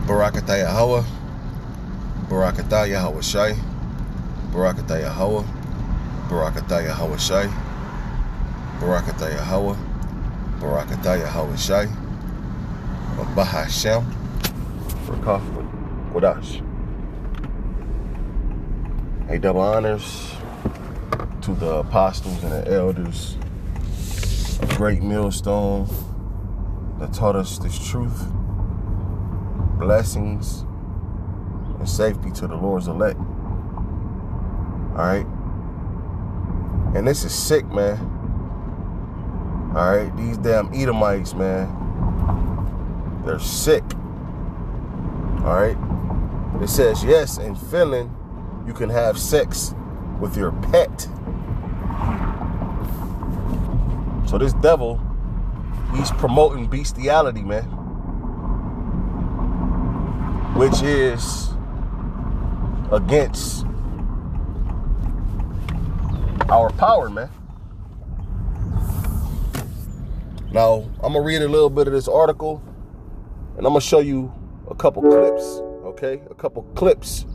Barakatah Yahweh, Barakatah Yahweh Shai, Barakatah Yahweh, Barakatah Yahweh Shai, Barakatah Yahweh, Barakatah Yahweh Shai, Bahashem, Rakah Kodash. A double honors to the apostles and the elders, a great millstone that taught us this truth. Blessings and safety to the Lord's elect. Alright? And this is sick, man. Alright? These damn Edomites, man. They're sick. Alright? It says, yes, in Finland, you can have sex with your pet. So this devil, he's promoting bestiality, man. Which is against our power, man. Now, I'm going to read a little bit of this article, and I'm going to show you a couple clips, okay? A couple clips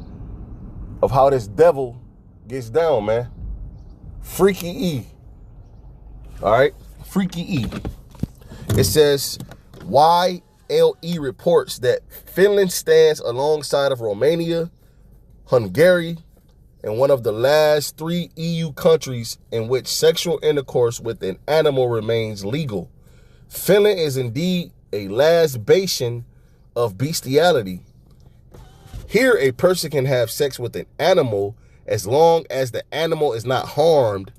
of how this devil gets down, man. Freaky E. All right? Freaky E. It says, why LE reports that Finland stands alongside of Romania, Hungary, and one of the last 3 EU countries in which sexual intercourse with an animal remains legal. Finland is indeed a last bastion of bestiality. Here, a person can have sex with an animal as long as the animal is not harmed.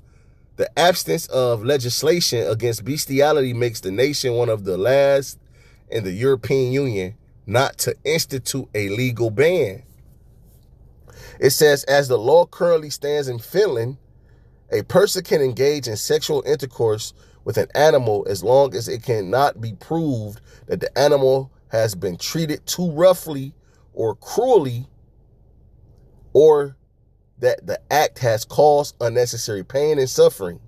The absence of legislation against bestiality makes the nation one of the last in the European Union not to institute a legal ban. It says, as the law currently stands in Finland, a person can engage in sexual intercourse with an animal as long as it cannot be proved that the animal has been treated too roughly or cruelly, or that the act has caused unnecessary pain and suffering.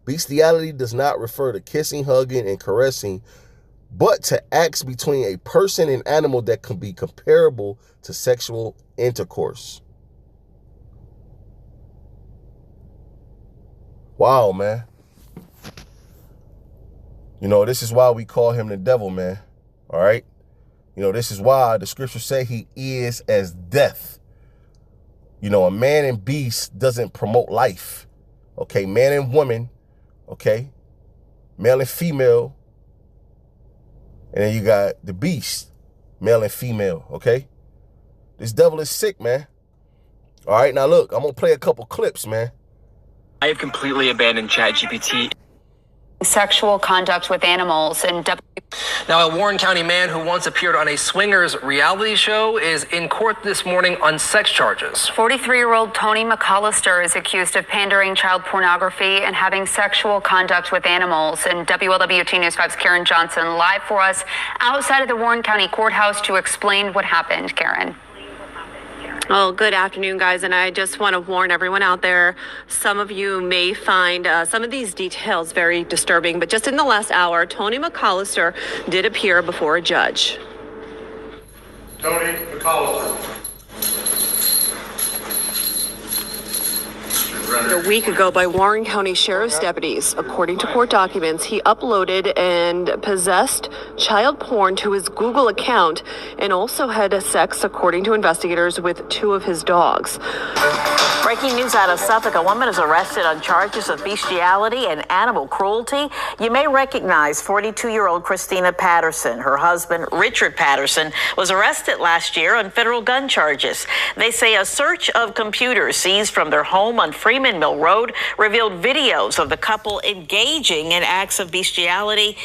Bestiality does not refer to kissing, hugging, and caressing, but to acts between a person and animal that can be comparable to sexual intercourse. Wow, man. You know, this is why we call him the devil, man. All right? You know, this is why the scriptures say he is as death. You know, a man and beast doesn't promote life. Okay, man and woman, okay? Male and female. And then you got the beast, male and female, okay? This devil is sick, man. All right, now look, I'm going to play a couple clips, man. I have completely abandoned ChatGPT. Sexual conduct with animals and Now, a Warren County man who once appeared on a swingers reality show is in court this morning on sex charges. 43-year-old Tony McAllister is accused of pandering child pornography and having sexual conduct with animals. And WLWT News 5's Karen Johnson live for us outside of the Warren County Courthouse to explain what happened. Karen. Well, good afternoon, guys. And I just want to warn everyone out there, some of you may find some of these details very disturbing, but just in the last hour, Tony McAllister did appear before a judge. Tony McAllister. A week ago by Warren County Sheriff's deputies. According to court documents, he uploaded and possessed child porn to his Google account and also had sex, according to investigators, with 2 of his dogs. Breaking news out of Suffolk. A woman is arrested on charges of bestiality and animal cruelty. You may recognize 42-year-old Christina Patterson. Her husband, Richard Patterson, was arrested last year on federal gun charges. They say a search of computers seized from their home on Freeman Mill Road revealed videos of the couple engaging in acts of bestiality.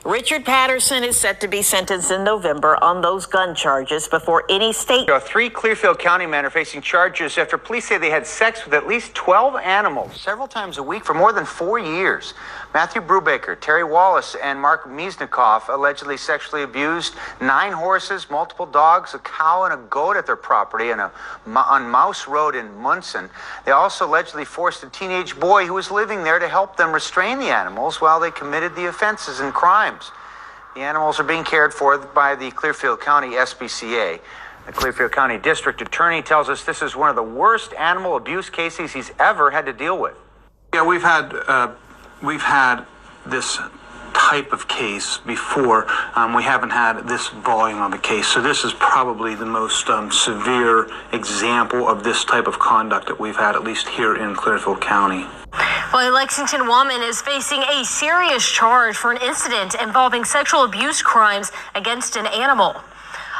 Richard Patterson is set to be sentenced in November on those gun charges before any state. 3 Clearfield County men are facing charges after police say they had sex with at least 12 animals several times a week for more than 4 years. Matthew Brubaker, Terry Wallace, and Mark Miesnikoff allegedly sexually abused 9 horses, multiple dogs, a cow, and a goat at their property on Mouse Road in Munson. They also allegedly forced a teenage boy who was living there to help them restrain the animals while they committed the offenses and crimes. The animals are being cared for by the Clearfield County SPCA. The Clearfield County District Attorney tells us this is one of the worst animal abuse cases he's ever had to deal with. Yeah, we've had this type of case before. We haven't had this volume of a case, so this is probably the most severe example of this type of conduct that we've had, at least here in Clearfield County. Well, a Lexington woman is facing a serious charge for an incident involving sexual abuse crimes against an animal.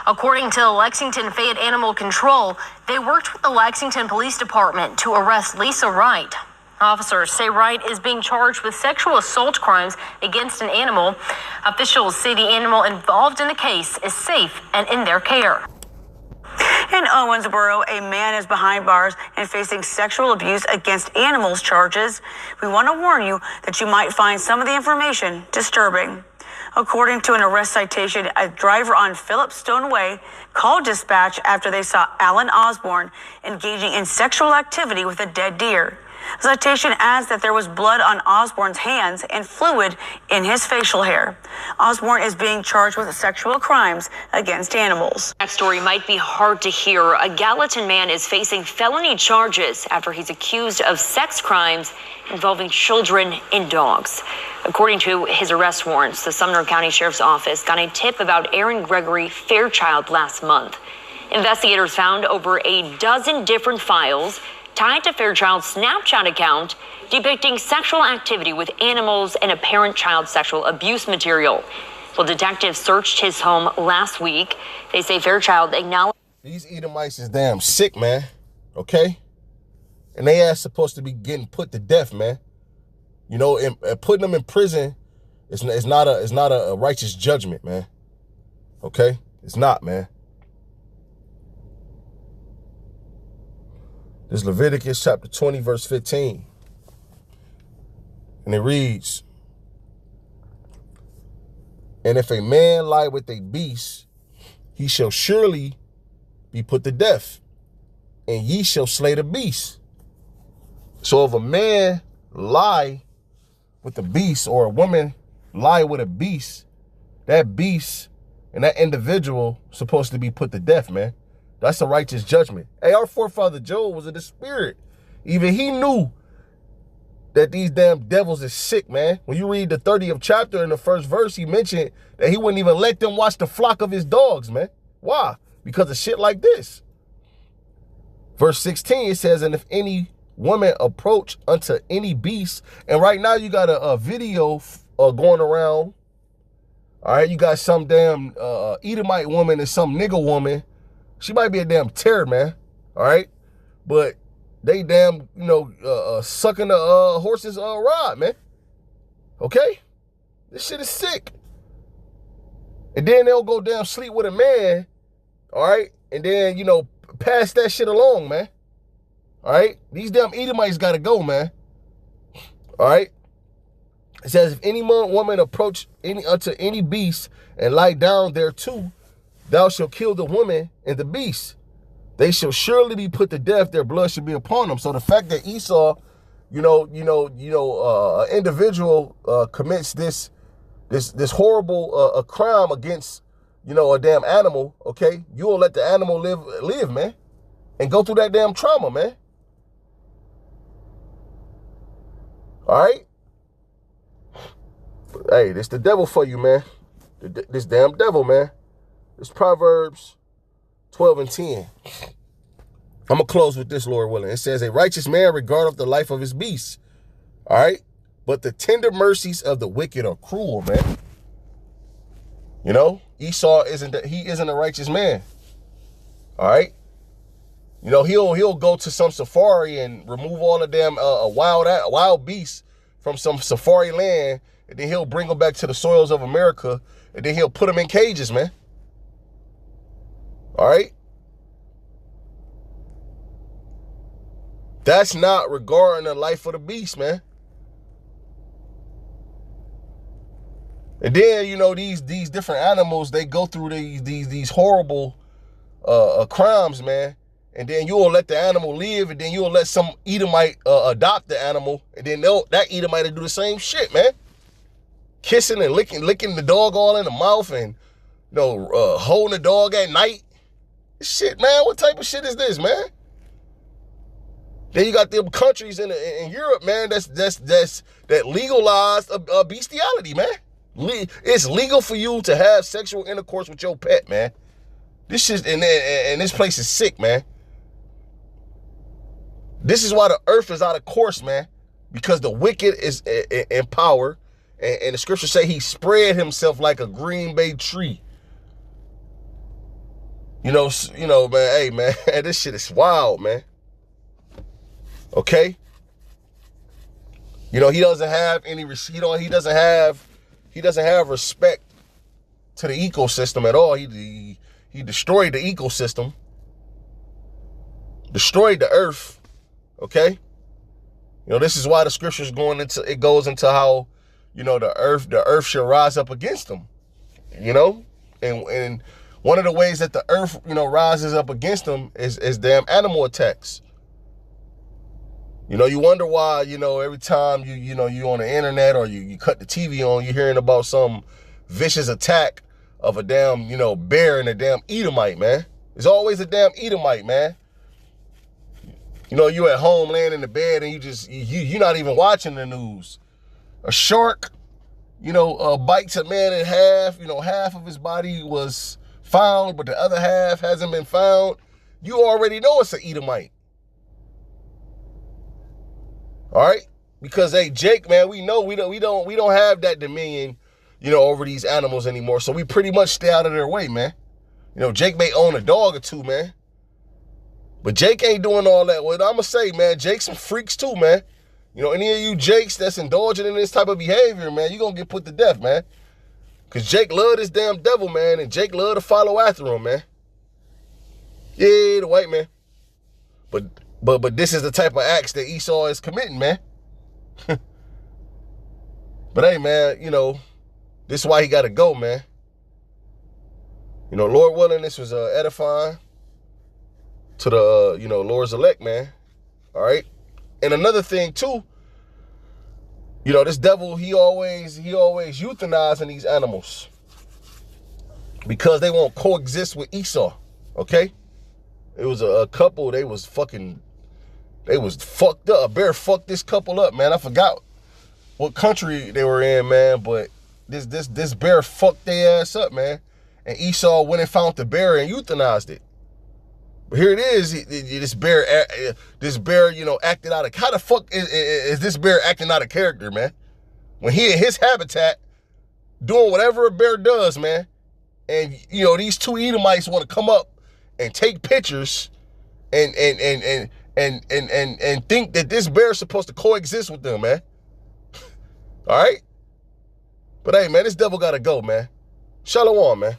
According to Lexington Fayette Animal Control, they worked with the Lexington Police Department to arrest Lisa Wright. Officers say Wright is being charged with sexual assault crimes against an animal. Officials say the animal involved in the case is safe and in their care. In Owensboro, a man is behind bars and facing sexual abuse against animals charges. We want to warn you that you might find some of the information disturbing. According to an arrest citation, a driver on Phillips Stone Way called dispatch after they saw Alan Osborne engaging in sexual activity with a dead deer. The citation adds that there was blood on Osborne's hands and fluid in his facial hair. Osborne is being charged with sexual crimes against animals. That story might be hard to hear. A Gallatin man is facing felony charges after he's accused of sex crimes involving children and dogs. According to his arrest warrants, the Sumner County Sheriff's Office got a tip about Aaron Gregory Fairchild last month. Investigators found over a dozen different files tied to Fairchild's Snapchat account depicting sexual activity with animals and apparent child sexual abuse material. Well, detectives searched his home last week. They say Fairchild acknowledged these Edomites is damn sick, man. Okay? And they ass supposed to be getting put to death, man. You know, and putting them in prison is not a righteous judgment, man. Okay? It's not, man. This is Leviticus chapter 20, verse 15. And it reads, "And if a man lie with a beast, he shall surely be put to death, and ye shall slay the beast." So if a man lie with a beast, or a woman lie with a beast, that beast and that individual supposed to be put to death, man. That's a righteous judgment. Hey, our forefather Job was in the spirit. Even he knew that these damn devils is sick, man. When you read the 30th chapter in the first verse, he mentioned that he wouldn't even let them watch the flock of his dogs, man. Why? Because of shit like this. Verse 16, it says, "And if any woman approach unto any beast," and right now you got a video going around. All right, you got some damn Edomite woman and some nigga woman. She might be a damn terror, man. All right, but they damn, sucking the horse's rod, man. Okay, this shit is sick. And then they'll go down sleep with a man. All right, and then pass that shit along, man. All right, these damn Edomites gotta go, man. All right, it says, "If any woman approach unto any beast and lie down there too, thou shalt kill the woman and the beast. They shall surely be put to death. Their blood shall be upon them." So the fact that Esau, an individual commits this horrible crime against, a damn animal. Okay, you will let the animal live, man, and go through that damn trauma, man. All right. Hey, this the devil for you, man. This damn devil, man. It's Proverbs 12 and 10. I'm going to close with this, Lord willing. It says, "A righteous man regardeth the life of his beasts." All right? "But the tender mercies of the wicked are cruel," man. Esau isn't a righteous man. All right? He'll go to some safari and remove all the damn wild beasts from some safari land, and then he'll bring them back to the soils of America, and then he'll put them in cages, man. All right? That's not regarding the life of the beast, man. And then, these different animals, they go through these horrible crimes, man. And then you'll let the animal live, and then you'll let some Edomite adopt the animal, and then that Edomite will do the same shit, man. kissing and licking the dog all in the mouth and, holding the dog at night. Shit, man, what type of shit is this, man? Then you got them countries in Europe, man, that legalized bestiality, man. It's legal for you to have sexual intercourse with your pet, man. This shit, and this place is sick, man. This is why the earth is out of course, man. Because the wicked is in power, and the scriptures say he spread himself like a green bay tree. Man, hey, man, this shit is wild, man. Okay? He doesn't have any, he doesn't have respect to the ecosystem at all. He destroyed the ecosystem, destroyed the earth. Okay? This is why the scriptures goes into how, the earth should rise up against them. And one of the ways that the earth, rises up against them is damn animal attacks. You wonder why, every time you on the internet or you cut the TV on, you're hearing about some vicious attack of a damn, bear and a damn Edomite, man. There's always a damn Edomite, man. You at home laying in the bed and you're not even watching the news. A shark, bites a man in half. Half of his body was found, but the other half hasn't been found. You already know it's an Edomite. All right? Because, hey, Jake, man, we know we don't have that dominion, over these animals anymore. So we pretty much stay out of their way, man. Jake may own a dog or two, man. But Jake ain't doing all that. What I'm going to say, man, Jake's some freaks too, man. Any of you Jakes that's indulging in this type of behavior, man, you're going to get put to death, man. Because Jake loved this damn devil, man, and Jake loved to follow after him, man. Yeah, the white man. But this is the type of acts that Esau is committing, man. But hey, man, this is why he got to go, man. Lord willing, this was edifying to the, Lord's elect, man. All right? And another thing, too, this devil, he always euthanizing these animals because they won't coexist with Esau, okay? It was a couple, they was fucked up. A bear fucked this couple up, man. I forgot what country they were in, man, but this bear fucked their ass up, man. And Esau went and found the bear and euthanized it. But here it is, this bear, acted out of, how the fuck is this bear acting out of character, man? When he in his habitat, doing whatever a bear does, man. And, these two Edomites want to come up and take pictures and think that this bear is supposed to coexist with them, man. All right? But hey, man, this devil got to go, man. Shalom, man.